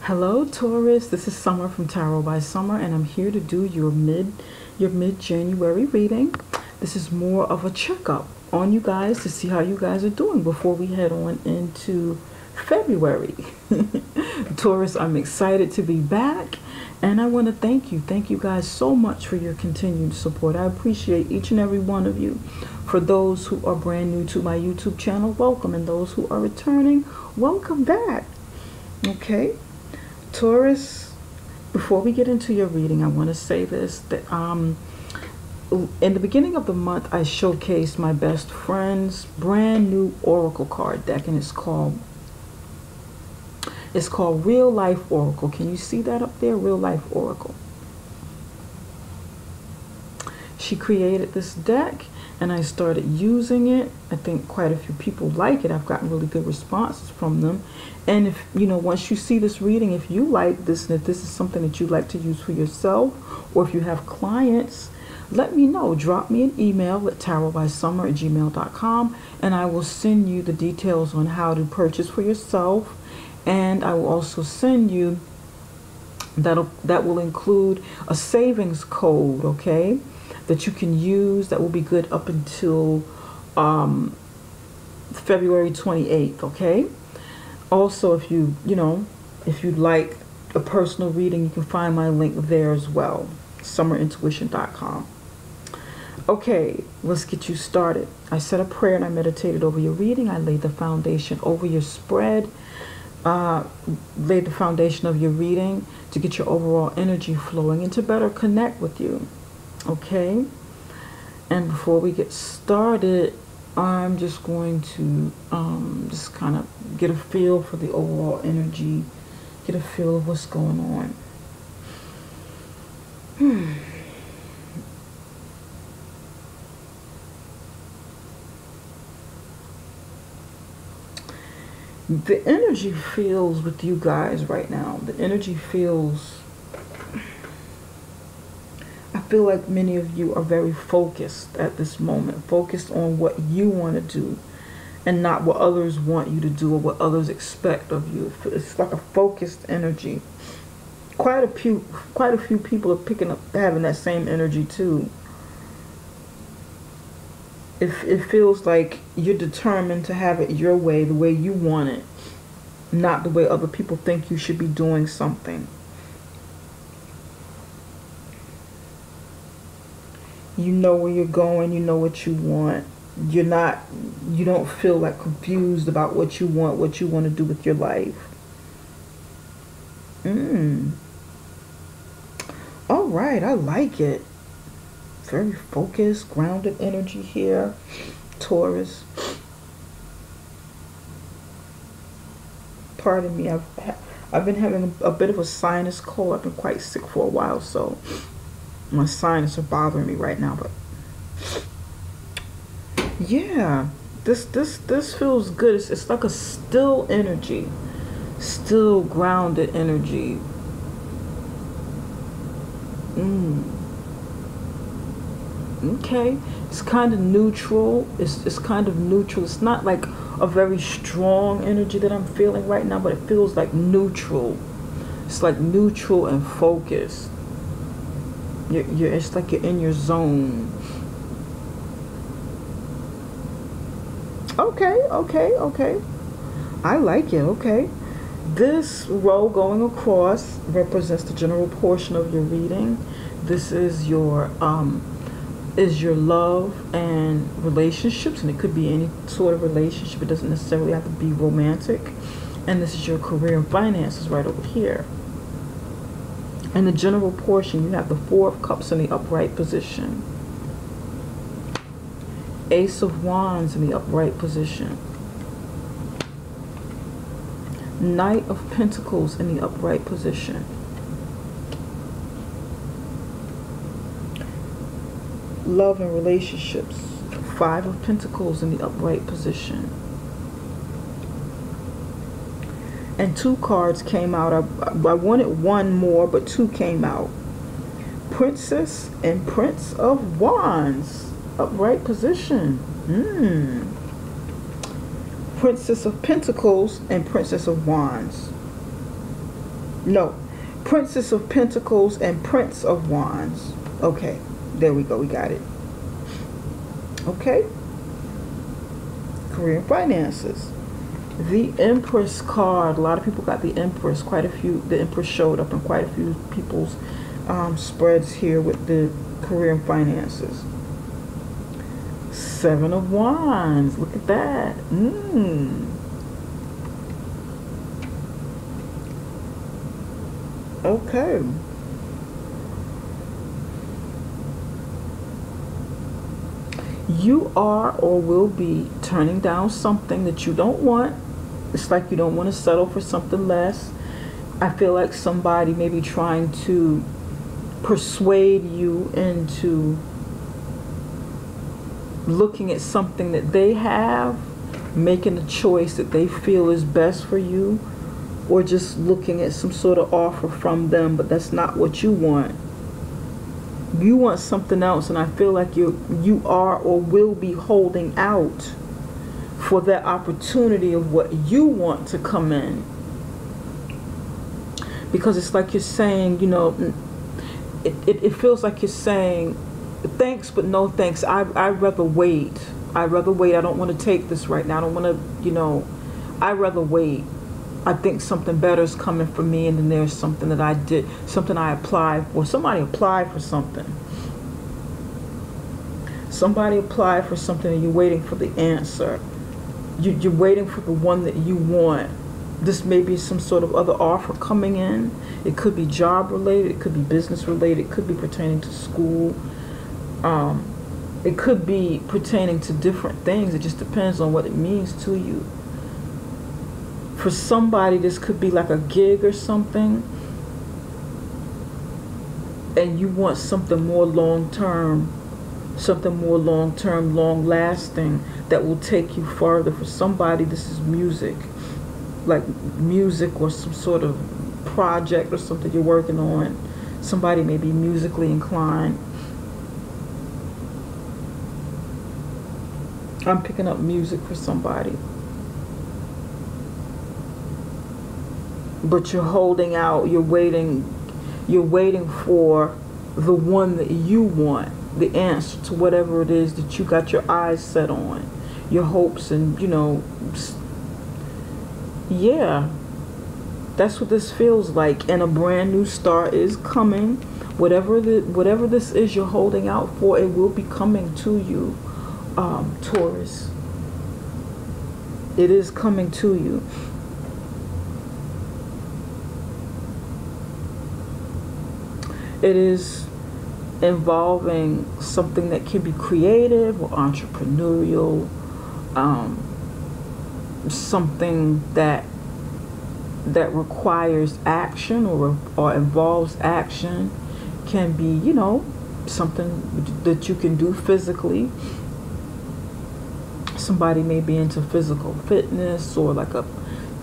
Hello Taurus, this is Summer from Tarot by Summer, and I'm here to do your mid-January reading. This is more of a checkup on you guys to see how you guys are doing before we head on into February. Taurus, I'm excited to be back, and I want to thank you guys so much for your continued support. I appreciate each and every one of you. For those who are brand new to my YouTube channel, welcome, and those who are returning, welcome back. Okay, Taurus, before we get into your reading, I want to say this, that in the beginning of the month I showcased my best friend's brand new oracle card deck, and it's called Real Life Oracle. Can you see that up there? Real Life Oracle. She created this deck and I started using it. I think quite a few people like it. I've gotten really good responses from them. And if, you know, once you see this reading, if you like this and if this is something that you'd like to use for yourself, or if you have clients, let me know. Drop me an email at tarotbysummer@gmail.com and I will send you the details on how to purchase for yourself. And I will also send you, that will include a savings code, okay, that you can use that will be good up until February 28th, okay? Also, if if you'd like a personal reading, you can find my link there as well, summerintuition.com. Okay, let's get you started. I said a prayer and I meditated over your reading. I laid the foundation over your spread, laid the foundation of your reading to get your overall energy flowing and to better connect with you. Okay, and before we get started, I'm just going to just kind of get a feel for the overall energy, get a feel of what's going on. The energy feels with you guys right now. The energy feels, I feel like many of you are very focused at this moment, focused on what you want to do and not what others want you to do or what others expect of you. It's like a focused energy. Quite a few people are having that same energy too. It feels like you're determined to have it your way, the way you want it, not the way other people think you should be doing something. You know where you're going, you know what you want. You don't feel like confused about what you want to do with your life. All right, I like it. Very focused, grounded energy here, Taurus. Pardon me, I've been having a bit of a sinus cold. I've been quite sick for a while, so my sinus are bothering me right now. But yeah, this feels good. It's like a still energy, still grounded energy. Okay, it's kind of neutral. It's kind of neutral. It's not like a very strong energy that I'm feeling right now, but it feels like neutral. It's like neutral and focused. It's like you're in your zone. Okay. I like it. Okay. This row going across represents the general portion of your reading. This is your love and relationships, and it could be any sort of relationship. It doesn't necessarily have to be romantic. And this is your career and finances right over here. In the general portion, you have the Four of Cups in the upright position, Ace of Wands in the upright position, Knight of Pentacles in the upright position, love and relationships, Five of Pentacles in the upright position. And two cards came out. I wanted one more, but two came out. Princess and Prince of Wands, upright position. Princess of Pentacles and Princess of Wands. No. Princess of Pentacles and Prince of Wands. Okay. There we go. We got it. Okay. Career and finances. The Empress card. A lot of people got the Empress. Quite a few. The Empress showed up in quite a few people's spreads here with the career and finances. Seven of Wands. Look at that. Okay. You are or will be turning down something that you don't want. It's like you don't want to settle for something less. I feel like somebody may be trying to persuade you into looking at something that they have, making a choice that they feel is best for you, or just looking at some sort of offer from them, but that's not what you want. You want something else, and I feel like you are or will be holding out for that opportunity of what you want to come in. Because it's like you're saying, you know, it feels like you're saying, thanks, but no thanks. I'd rather wait. I'd rather wait. I don't want to take this right now. I don't want to, you know, I'd rather wait. I think something better is coming for me, and then there's something that I did, something I applied for. Somebody applied for something. Somebody applied for something and you're waiting for the answer. You're waiting for the one that you want. This may be some sort of other offer coming in. It could be job related. It could be business related. It could be pertaining to school. It could be pertaining to different things. It just depends on what it means to you. For somebody, this could be like a gig or something, and you want something more long-term, long-lasting, that will take you further. For somebody, this is music, like music or some sort of project or something you're working on. Somebody may be musically inclined. I'm picking up music for somebody. But you're holding out, you're waiting for the one that you want, the answer to whatever it is that you got your eyes set on, your hopes, and, you know, yeah, that's what this feels like. And a brand new start is coming. Whatever this is you're holding out for, it will be coming to you, Taurus. It is coming to you. It is involving something that can be creative or entrepreneurial, something that requires action or involves action. Can be, you know, something that you can do physically. Somebody may be into physical fitness, or like a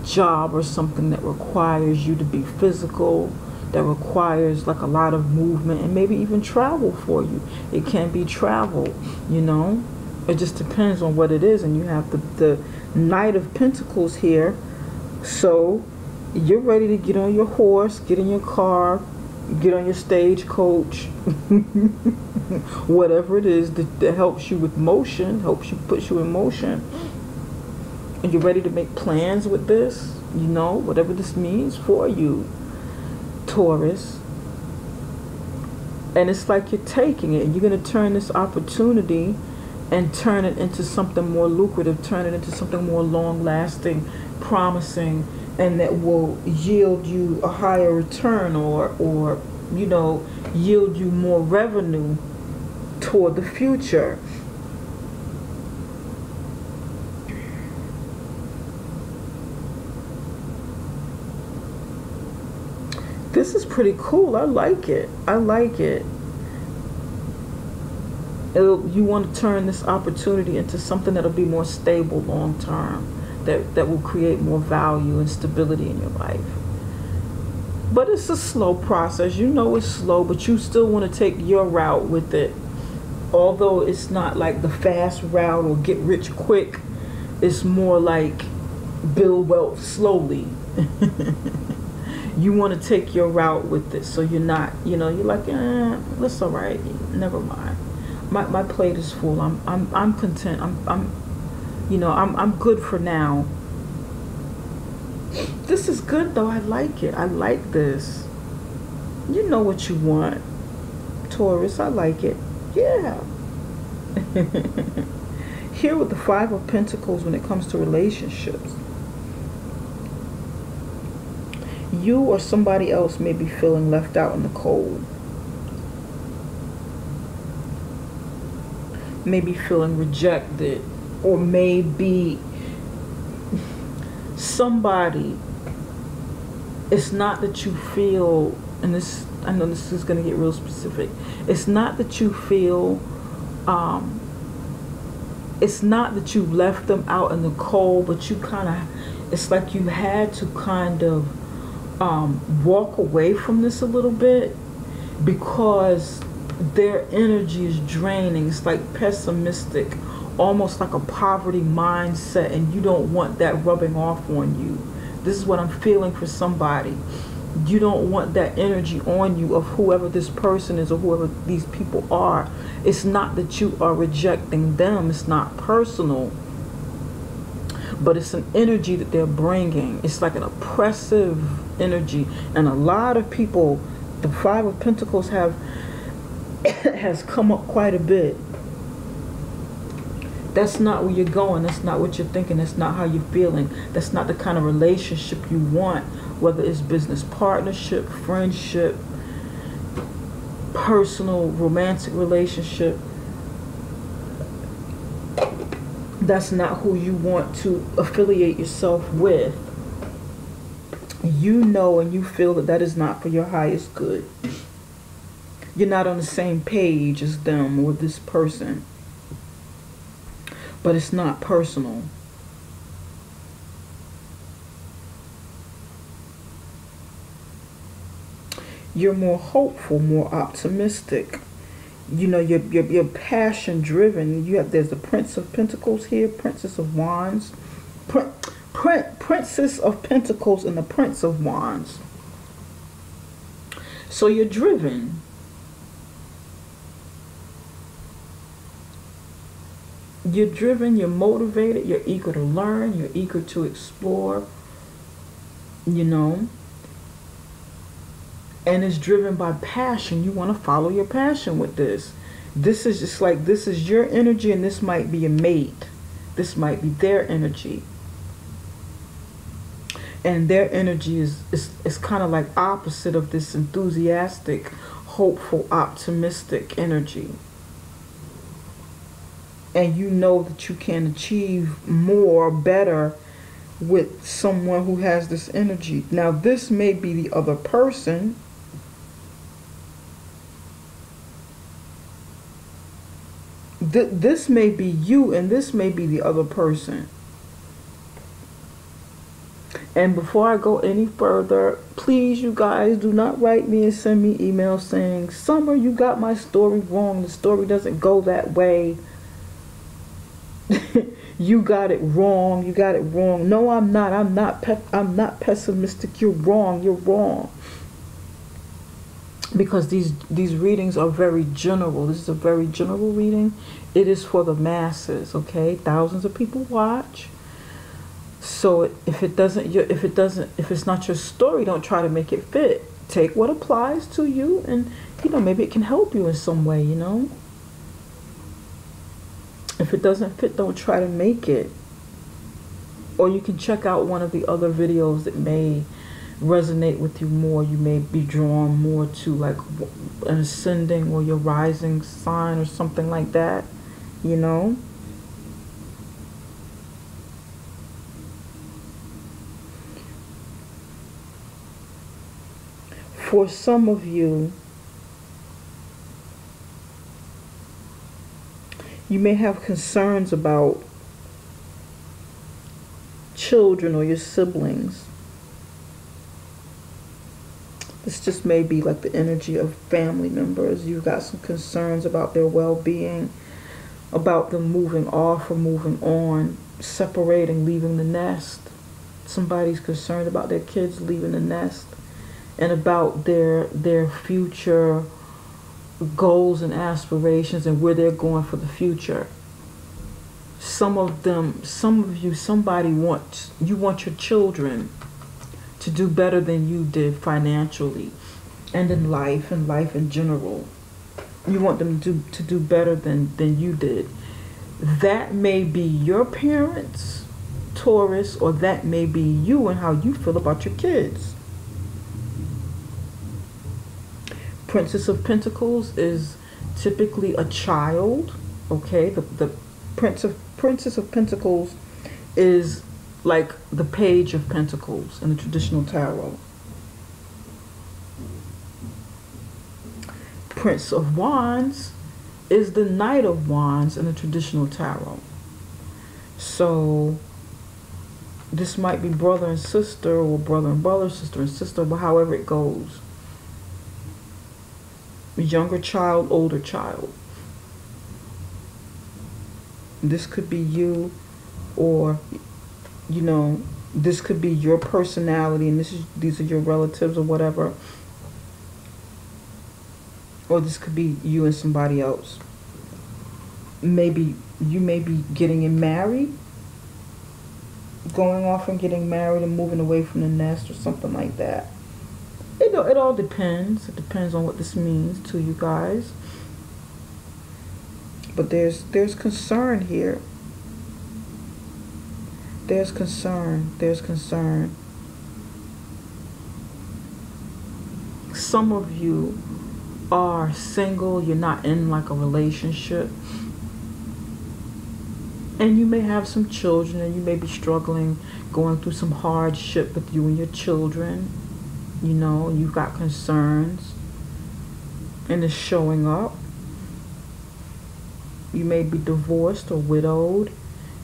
job or something that requires you to be physical, that requires like a lot of movement, and maybe even travel for you. It can be travel, you know. It just depends on what it is. And you have the Knight of Pentacles here. So you're ready to get on your horse, get in your car, get on your stagecoach, whatever it is that helps you with motion, puts you in motion. And you're ready to make plans with this, you know, whatever this means for you, Taurus. And it's like you're taking it, and you're going to turn this opportunity and turn it into something more lucrative, turn it into something more long-lasting, promising, and that will yield you a higher return, or you know, yield you more revenue toward the future. This is pretty cool. I like it. I like it. You want to turn this opportunity into something that'll be more stable long term, that will create more value and stability in your life. But it's a slow process. You know it's slow, but you still want to take your route with it. Although it's not like the fast route or get rich quick, it's more like build wealth slowly. You want to take your route with it, so you're not, you know, you're like, that's all right, never mind. My plate is full. I'm content. I'm good for now. This is good though. I like it. I like this. You know what you want, Taurus. I like it. Yeah. Here with the Five of Pentacles, when it comes to relationships, you or somebody else may be feeling left out in the cold. Maybe feeling rejected, or maybe somebody, it's not that you feel, and this, I know this is going to get real specific, it's not that you feel, it's not that you left them out in the cold, but you kind of, it's like you had to kind of walk away from this a little bit, because their energy is draining. It's like pessimistic, almost like a poverty mindset, and you don't want that rubbing off on you. This is what I'm feeling for somebody. You don't want that energy on you of whoever this person is or whoever these people are. It's not that you are rejecting them. It's not personal. But it's an energy that they're bringing. It's like an oppressive energy. And a lot of people, the Five of Pentacles has come up quite a bit. That's not where you're going. That's not what you're thinking. That's not how you're feeling. That's not the kind of relationship you want, whether it's business partnership, friendship, personal, romantic relationship. That's not who you want to affiliate yourself with. You know and you feel that that is not for your highest good. You're not on the same page as them or this person. But it's not personal. You're more hopeful, more optimistic. You know, you're passion driven. There's the Prince of Pentacles here, Princess of Wands, Princess of Pentacles, and the Prince of Wands. So you're driven. You're driven, you're motivated, you're eager to learn, you're eager to explore, you know. And it's driven by passion. You want to follow your passion with this. This is just like, this is your energy, and this might be a mate. This might be their energy. And their energy is kind of like opposite of this enthusiastic, hopeful, optimistic energy. And you know that you can achieve more, better with someone who has this energy. Now, this may be the other person. This may be you, and this may be the other person. And before I go any further, please, you guys, do not write me and send me emails saying, Summer, you got my story wrong. The story doesn't go that way. You got it wrong. You got it wrong. No, I'm not. I'm not pessimistic. You're wrong. You're wrong. Because these readings are very general. This is a very general reading. It is for the masses, okay? Thousands of people watch. So if it's not your story, don't try to make it fit. Take what applies to you, and you know, maybe it can help you in some way, you know. If it doesn't fit, don't try to make it. Or you can check out one of the other videos that may resonate with you more. You may be drawn more to like an ascending or your rising sign or something like that, you know. For some of you, you may have concerns about children or your siblings. This just may be like the energy of family members. You've got some concerns about their well-being, about them moving off or moving on, separating, leaving the nest. Somebody's concerned about their kids leaving the nest. and about their future goals and aspirations and where they're going for the future. Some of you, somebody wants, you want your children to do better than you did financially and in life in general. You want them to do better than you did. That may be your parents, Taurus, or that may be you and how you feel about your kids. Princess of Pentacles is typically a child, okay? The Princess of Pentacles is like the Page of Pentacles in the traditional tarot. Prince of Wands is the Knight of Wands in the traditional tarot. So this might be brother and sister, or brother and brother, sister and sister, but however it goes. Younger child, older child. This could be you, or you know, this could be your personality, and these are your relatives or whatever. Or this could be you and somebody else. Maybe you may be getting married, going off and getting married and moving away from the nest or something like that. It all depends. It depends on what this means to you guys. But there's concern here. There's concern. There's concern. Some of you are single. You're not in like a relationship. And you may have some children, and you may be struggling, going through some hardship with you and your children. You know, you've got concerns, and it's showing up. You may be divorced or widowed,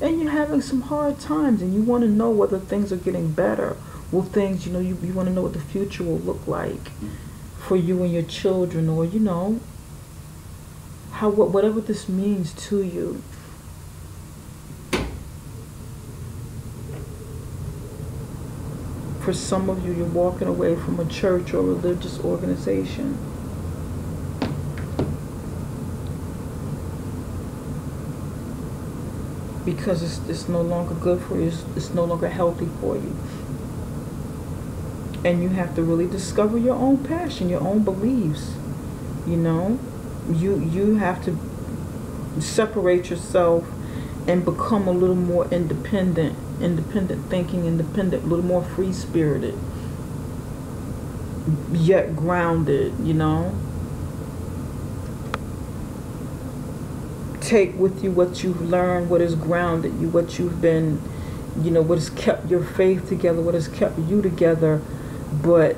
and you're having some hard times, and you want to know whether things are getting better. Will things, you know, you want to know what the future will look like for you and your children, or, you know, whatever this means to you. For some of you, you're walking away from a church or religious organization. Because it's no longer good for you. It's no longer healthy for you. And you have to really discover your own passion, your own beliefs. You know, you have to separate yourself and become a little more independent thinking, a little more free-spirited, yet grounded, you know. Take with you what you've learned, what has grounded you, what you've been, you know, what has kept your faith together, what has kept you together, but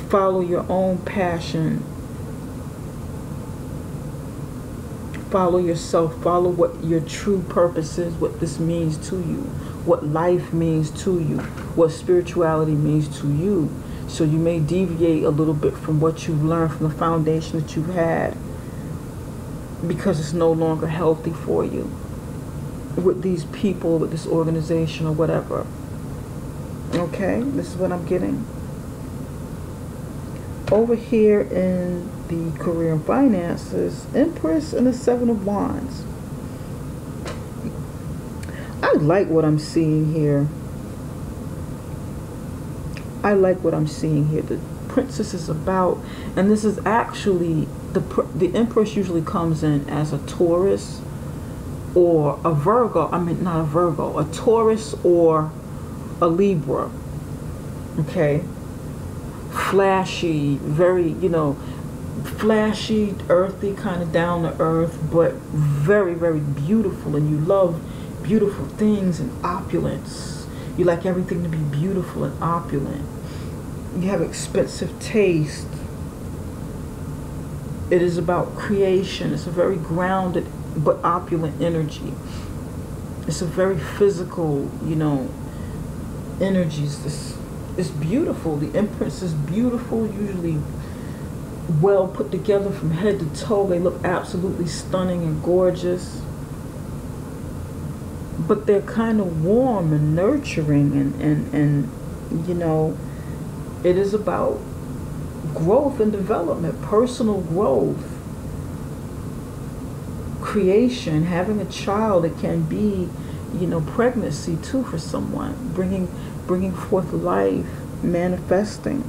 follow your own passion. Follow yourself, follow what your true purpose is, what this means to you, what life means to you, what spirituality means to you. So you may deviate a little bit from what you've learned, from the foundation that you've had, because it's no longer healthy for you with these people, with this organization or whatever. Okay, this is what I'm getting. Over here in the career and finances, Empress and the Seven of Wands. I like what I'm seeing here. I like what I'm seeing here. The Princess is about, and this is actually, the Empress usually comes in as a Taurus or a Virgo. I mean, not a Virgo, a Taurus or a Libra. Okay. Flashy, very, you know, flashy, earthy, kind of down to earth, but very, very beautiful. And you love beautiful things and opulence. You like everything to be beautiful and opulent. You have expensive taste. It is about creation. It's a very grounded but opulent energy. It's a very physical, you know, energies. It's beautiful. The Empress is beautiful, usually well put together from head to toe. They look absolutely stunning and gorgeous. But they're kind of warm and nurturing, and you know, it is about growth and development, personal growth, creation, having a child. It can be, you know, pregnancy too for someone, bringing forth life, manifesting.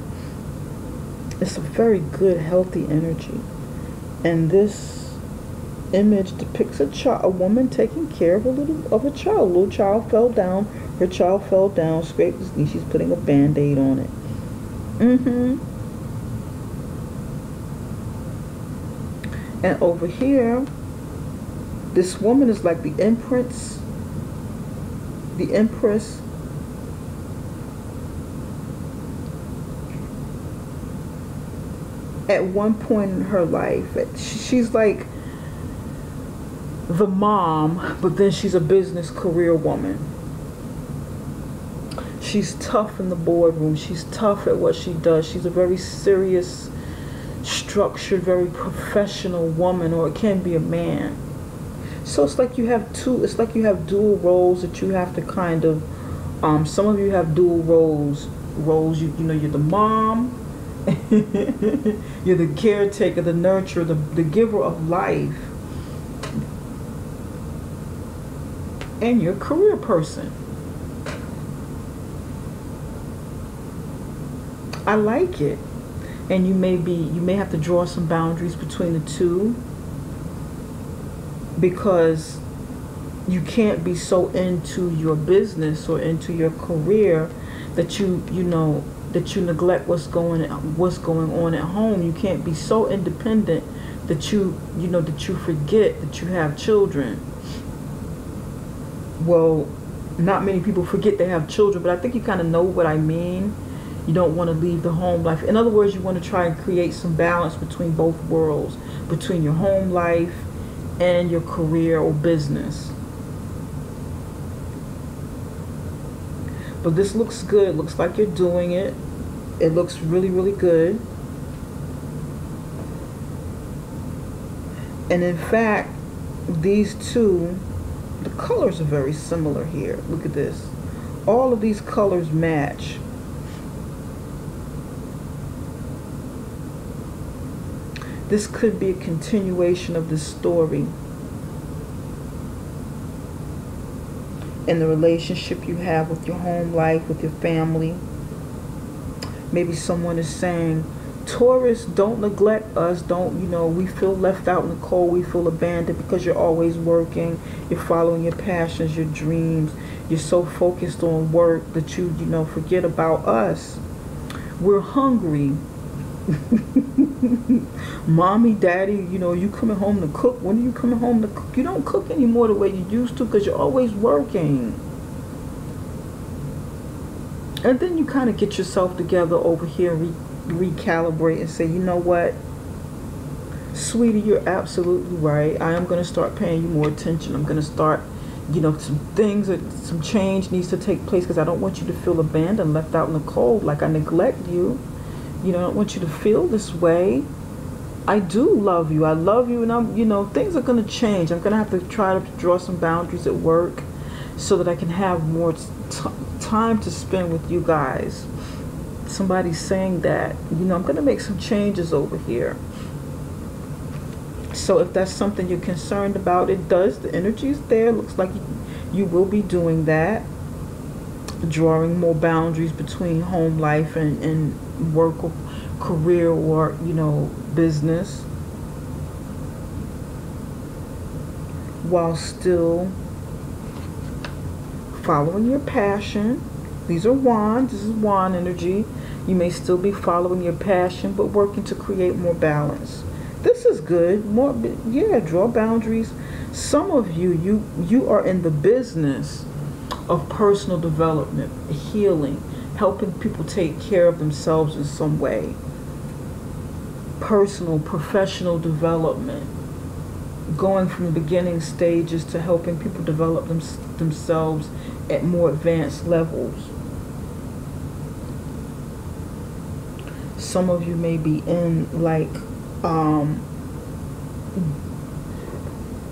It's a very good, healthy energy. And this image depicts a woman taking care of a child. A little child fell down. Her child fell down, scraped his knee. She's putting a band-aid on it. And over here, this woman is like the empress. The empress. At one point in her life, she's like the mom, but then she's a business career woman. She's tough in the boardroom. She's tough at what she does. She's a very serious, structured, very professional woman, or it can be a man. So it's like you have dual roles that you have to kind of, some of you have dual roles, you know, you're the mom, you're the caretaker, the nurturer, the giver of life, and you're a career person. I like it. And you may have to draw some boundaries between the two, because you can't be so into your business or into your career that you neglect what's going on at home. You can't be so independent that you forget that you have children. Well, not many people forget they have children, but I think you kind of know what I mean. You don't want to leave the home life. In other words, you want to try and create some balance between both worlds, between your home life and your career or business. But this looks good. It looks like you're doing it. It looks really, really good. And in fact, these two, the colors are very similar here. Look at this. All of these colors match. This could be a continuation of this story in the relationship you have with your home life, with your family. Maybe someone is saying, Taurus, don't neglect us. We feel left out in the cold. We feel abandoned because you're always working. You're following your passions, your dreams. You're so focused on work that you forget about us. We're hungry. Mommy, daddy, you coming home to cook? When are you coming home to cook? You don't cook anymore the way you used to because you're always working. And then you kind of get yourself together over here, recalibrate and say, you know what, sweetie, you're absolutely right. I am going to start paying you more attention. I'm going to start, some change needs to take place because I don't want you to feel abandoned, left out in the cold, like I neglect you. I don't want you to feel this way. I do love you. I love you, and things are going to change. I'm going to have to try to draw some boundaries at work so that I can have more time to spend with you guys. Somebody's saying that, I'm going to make some changes over here. So if that's something you're concerned about, it does. The energy is there. Looks like you will be doing that. Drawing more boundaries between home life and work or career or business, while still following your passion. These are wands. This is wand energy. You may still be following your passion but working to create more balance. This is good. Draw boundaries. Some of you are in the business of personal development, healing, helping people take care of themselves in some way. Personal, professional development. Going from the beginning stages to helping people develop themselves at more advanced levels. Some of you may be in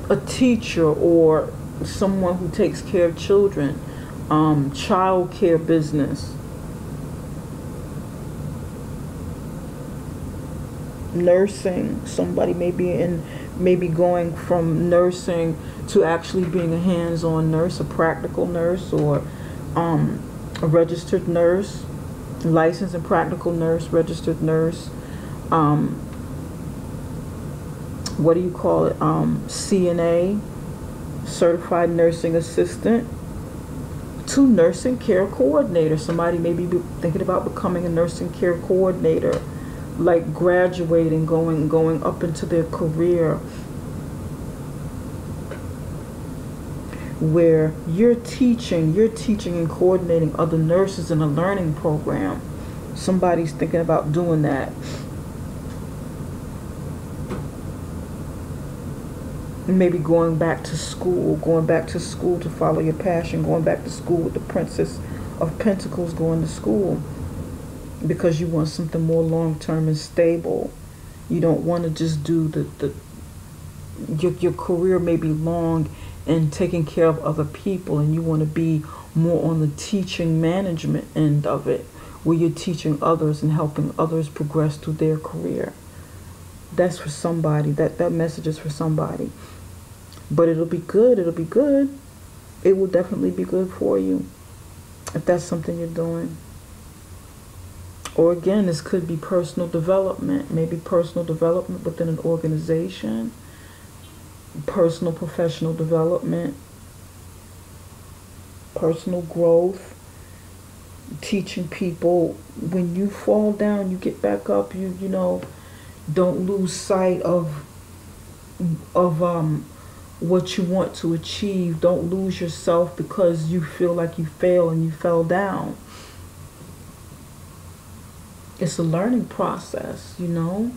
a teacher or someone who takes care of children, child care business. nursing. Somebody maybe going from nursing to actually being a hands-on nurse, a practical nurse, or a registered nurse, licensed and practical nurse, registered nurse. What do you call it? CNA, certified nursing assistant, to nursing care coordinator. Somebody may be thinking about becoming a nursing care coordinator, like graduating, going up into their career, where you're teaching and coordinating other nurses in a learning program. Somebody's thinking about doing that. Maybe going back to school to follow your passion, going back to school with the Princess of Pentacles, going to school because you want something more long-term and stable. You don't want to just do your career may be long and taking care of other people, and you want to be more on the teaching management end of it, where you're teaching others and helping others progress through their career. That's for somebody. That message is for somebody. But it'll be good. It'll be good. It will definitely be good for you if that's something you're doing. Or again, this could be personal development. Maybe personal development within an organization. Personal professional development. Personal growth. Teaching people, when you fall down, you get back up. You know, don't lose sight of what you want to achieve. Don't lose yourself because you feel like you fail and you fell down. It's a learning process, you know.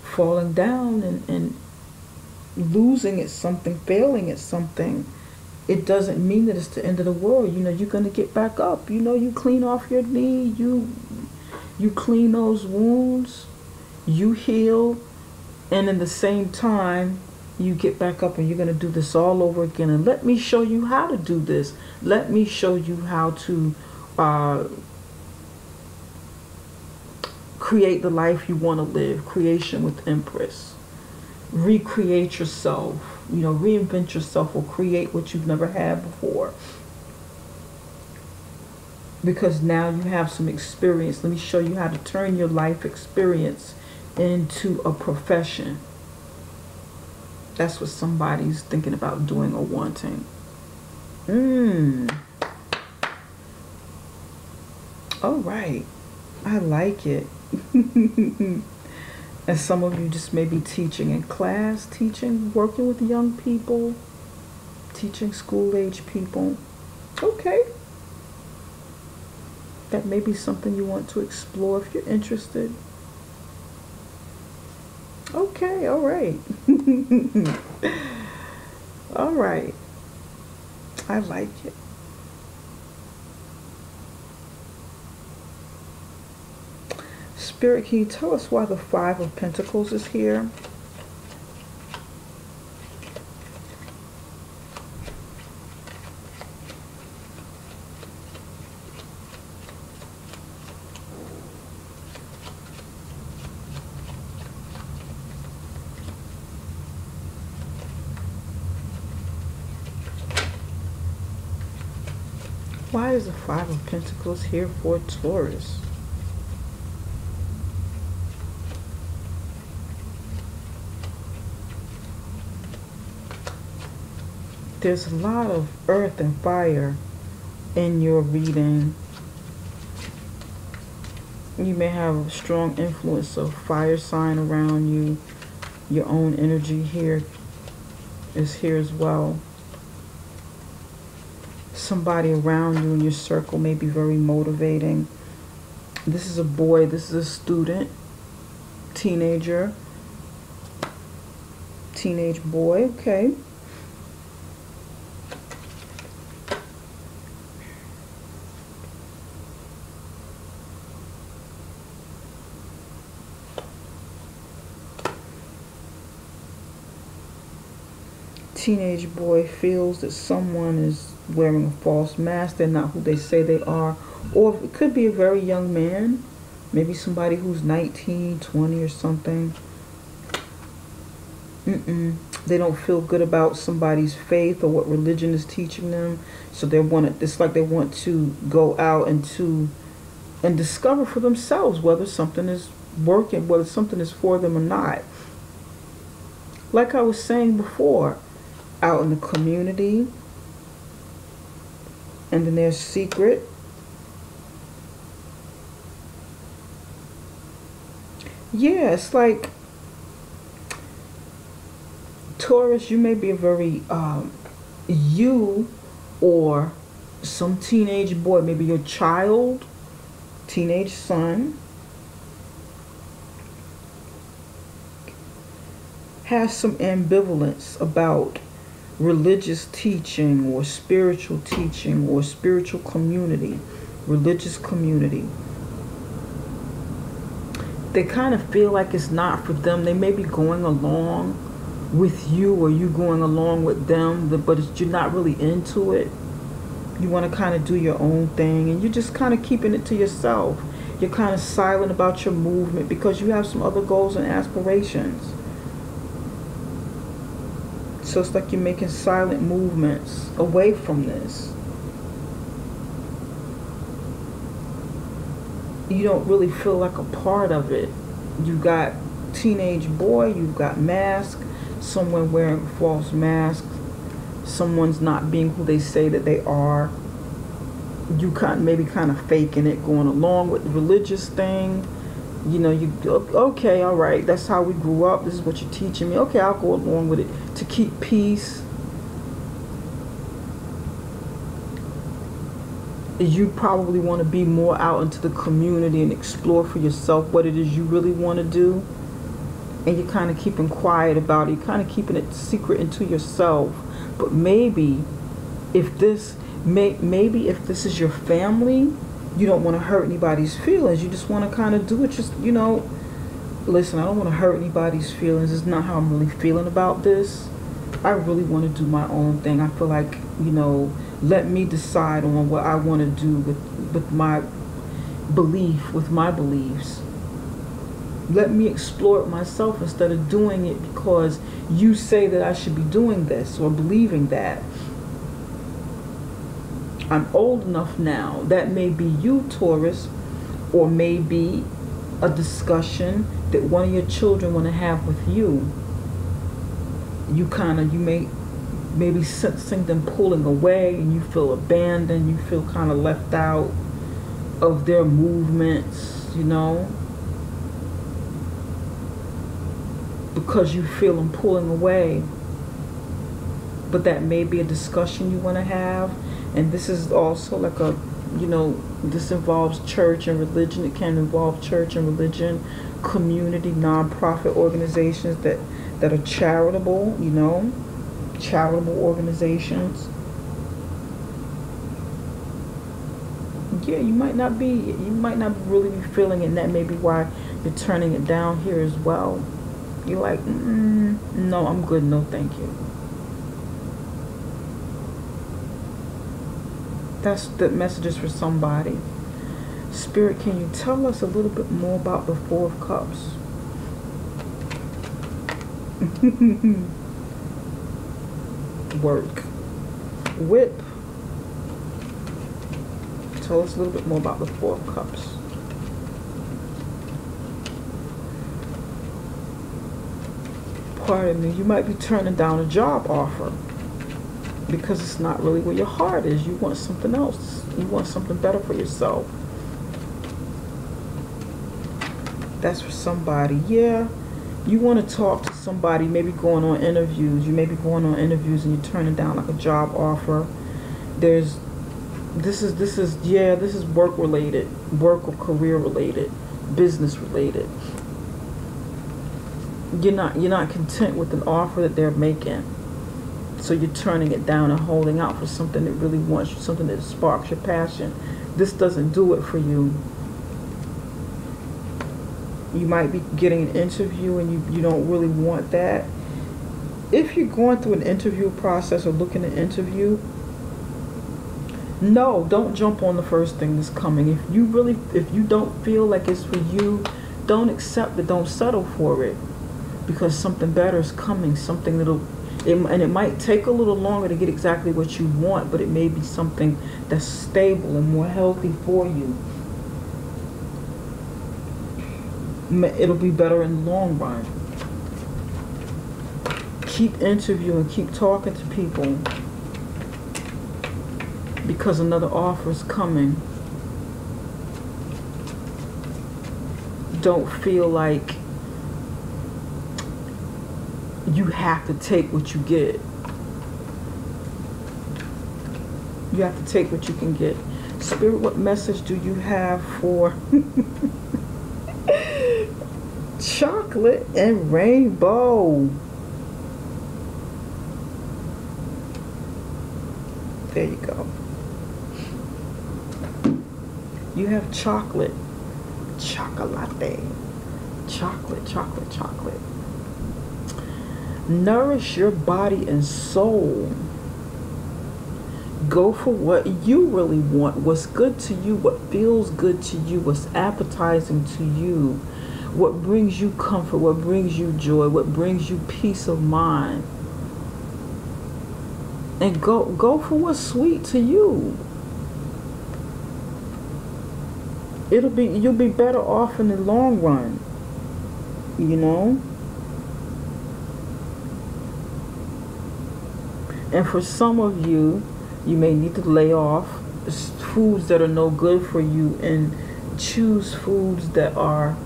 Falling down and losing at something, failing at something, it doesn't mean that it's the end of the world. You know, you're going to get back up. You know, you clean off your knee, you clean those wounds, you heal, and in the same time, you get back up and you're going to do this all over again. And let me show you how to do this. Let me show you how to create the life you want to live. Creation with Empress. Recreate yourself. You know, reinvent yourself or create what you've never had before. Because now you have some experience. Let me show you how to turn your life experience into a profession. That's what somebody's thinking about doing or wanting. All right. I like it. And some of you just may be teaching in class, working with young people, teaching school-age people. Okay. That may be something you want to explore if you're interested. Okay, all right. All right. I like it. Spirit, can you tell us why the Five of Pentacles is here? Why is the Five of Pentacles here for Taurus? There's a lot of earth and fire in your reading. You may have a strong influence of fire sign around you. Your own energy here is here as well. Somebody around you in your circle may be very motivating. This is a boy, this is a student, teenager, teenage boy, okay. Teenage boy feels that someone is wearing a false mask. They're not who they say they are. Or it could be a very young man Maybe somebody who's 19, 20 or something. They don't feel good about somebody's faith or what religion is teaching them. So it's like they want to go out and discover for themselves whether something is working, whether something is for them or not. Like I was saying before, out in the community, and then there's secret. Yeah, it's like Taurus, you may be a very you or some teenage boy, maybe your child, teenage son, has some ambivalence about religious teaching or spiritual community, religious community. They kind of feel like it's not for them. They may be going along with you or you going along with them, but you're not really into it. You want to kind of do your own thing and you're just kind of keeping it to yourself. You're kind of silent about your movement because you have some other goals and aspirations. So it's like you're making silent movements away from this. You don't really feel like a part of it. You got teenage boy, you've got mask, someone wearing false masks, someone's not being who they say that they are. You maybe kind of faking it, going along with the religious thing. You know, okay, all right, that's how we grew up, this is what you're teaching me, okay, I'll go along with it to keep peace. You probably want to be more out into the community and explore for yourself what it is you really want to do, and you're kind of keeping quiet about it, you're kind of keeping it secret into yourself. But maybe if this is your family, you don't want to hurt anybody's feelings. You just want to kind of do it. Just, you know, listen, I don't want to hurt anybody's feelings. It's not how I'm really feeling about this. I really want to do my own thing. I feel like, you know, let me decide on what I want to do with my beliefs. Let me explore it myself instead of doing it because you say that I should be doing this or believing that. I'm old enough now. That may be you, Taurus, or maybe a discussion that one of your children want to have with you. You may maybe sensing them pulling away and you feel abandoned, you feel kind of left out of their movements, you know, because you feel them pulling away. But that may be a discussion you want to have. And this is also like a, you know, this involves church and religion. It can involve church and religion, community, non-profit organizations that are charitable, you know, charitable organizations. Yeah, you might not really be feeling it, and that may be why you're turning it down here as well. You're like, no, I'm good, no thank you. That's the messages for somebody. Spirit, can you tell us a little bit more about the Four of Cups? Work. Whip. Tell us a little bit more about the Four of Cups. Pardon me, you might be turning down a job offer because it's not really where your heart is. You want something else. You want something better for yourself. That's for somebody. Yeah, you want to talk to somebody, maybe going on interviews. You may be going on interviews and you're turning down like a job offer. This is work related, work or career related, business related. You're not content with an offer that they're making. So you're turning it down and holding out for something that really wants you, something that sparks your passion. This doesn't do it for you. You might be getting an interview and you don't really want that. If you're going through an interview process or looking to interview, No, don't jump on the first thing that's coming. If you don't feel like it's for you, don't accept it. Don't settle for it, because something better is coming. Something and it might take a little longer to get exactly what you want, but it may be something that's stable and more healthy for you. It'll be better in the long run. Keep interviewing, keep talking to people, because another offer is coming. Don't feel like you have to take what you get. You have to take what you can get. Spirit, what message do you have for chocolate and rainbow? There you go. You have chocolate. Chocolate. Chocolate, chocolate, chocolate. Nourish your body and soul. Go for what you really want, what's good to you, what feels good to you, what's appetizing to you, what brings you comfort, what brings you joy, what brings you peace of mind. And go for what's sweet to you. You'll be better off in the long run, you know. And for some of you, you may need to lay off foods that are no good for you and choose foods that are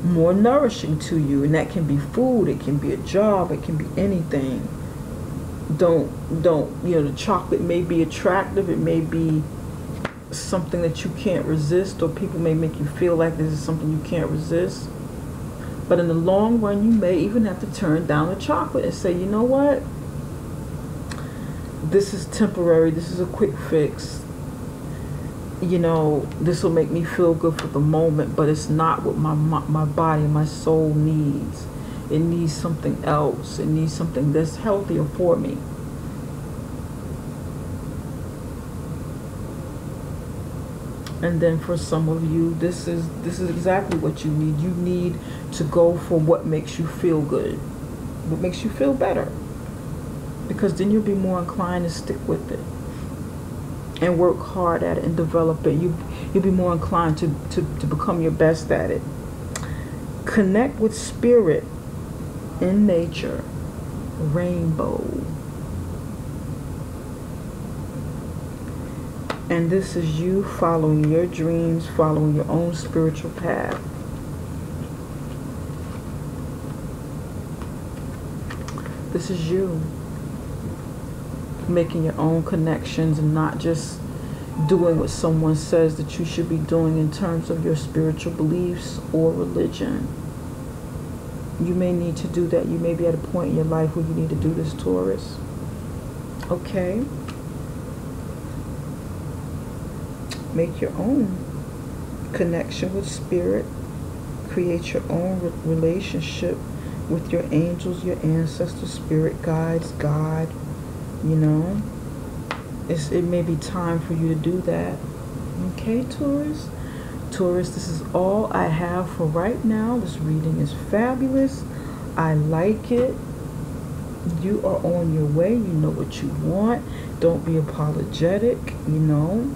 more nourishing to you. And that can be food, it can be a job, it can be anything. Don't, you know, the chocolate may be attractive, it may be something that you can't resist, or people may make you feel like this is something you can't resist. But in the long run, you may even have to turn down the chocolate and say, you know what? This is temporary, this is a quick fix. You know, this will make me feel good for the moment, but it's not what my body and my soul needs. It needs something else. It needs something that's healthier for me. And then for some of you, this is exactly what you need. You need to go for what makes you feel good, what makes you feel better, because then you'll be more inclined to stick with it and work hard at it and develop it. You'll be more inclined to become your best at it. Connect with spirit in nature. Rainbow. And this is you following your dreams, following your own spiritual path. This is you making your own connections and not just doing what someone says that you should be doing in terms of your spiritual beliefs or religion. You may need to do that. You may be at a point in your life where you need to do this, Taurus. Okay? Make your own connection with spirit. Create your own relationship with your angels, your ancestors, spirit guides, God. You know, it may be time for you to do that. Okay, Taurus? Taurus, this is all I have for right now. This reading is fabulous. I like it. You are on your way. You know what you want. Don't be apologetic, you know.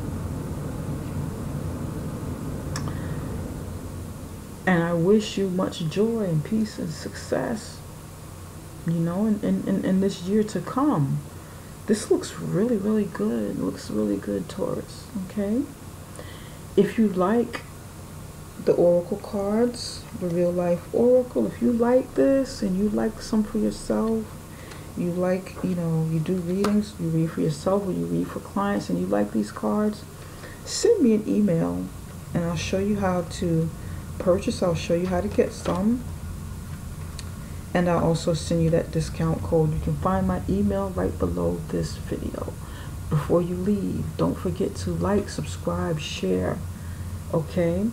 And I wish you much joy and peace and success, you know, in this year to come. This looks really, really good. It looks really good, Taurus, okay? If you like the oracle cards, the real life oracle, if you like this and you like some for yourself, you like, you know, you do readings, you read for yourself or you read for clients and you like these cards, send me an email and I'll show you how to purchase. I'll show you how to get some, and I'll also send you that discount code. You can find my email right below this video. Before you leave, don't forget to like, subscribe, share, okay?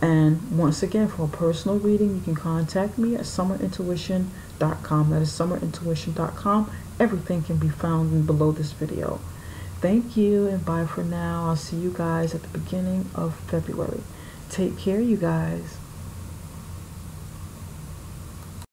And once again, for a personal reading, you can contact me at summerintuition.com. That is summerintuition.com. Everything can be found below this video. Thank you and bye for now. I'll see you guys at the beginning of February. Take care, you guys.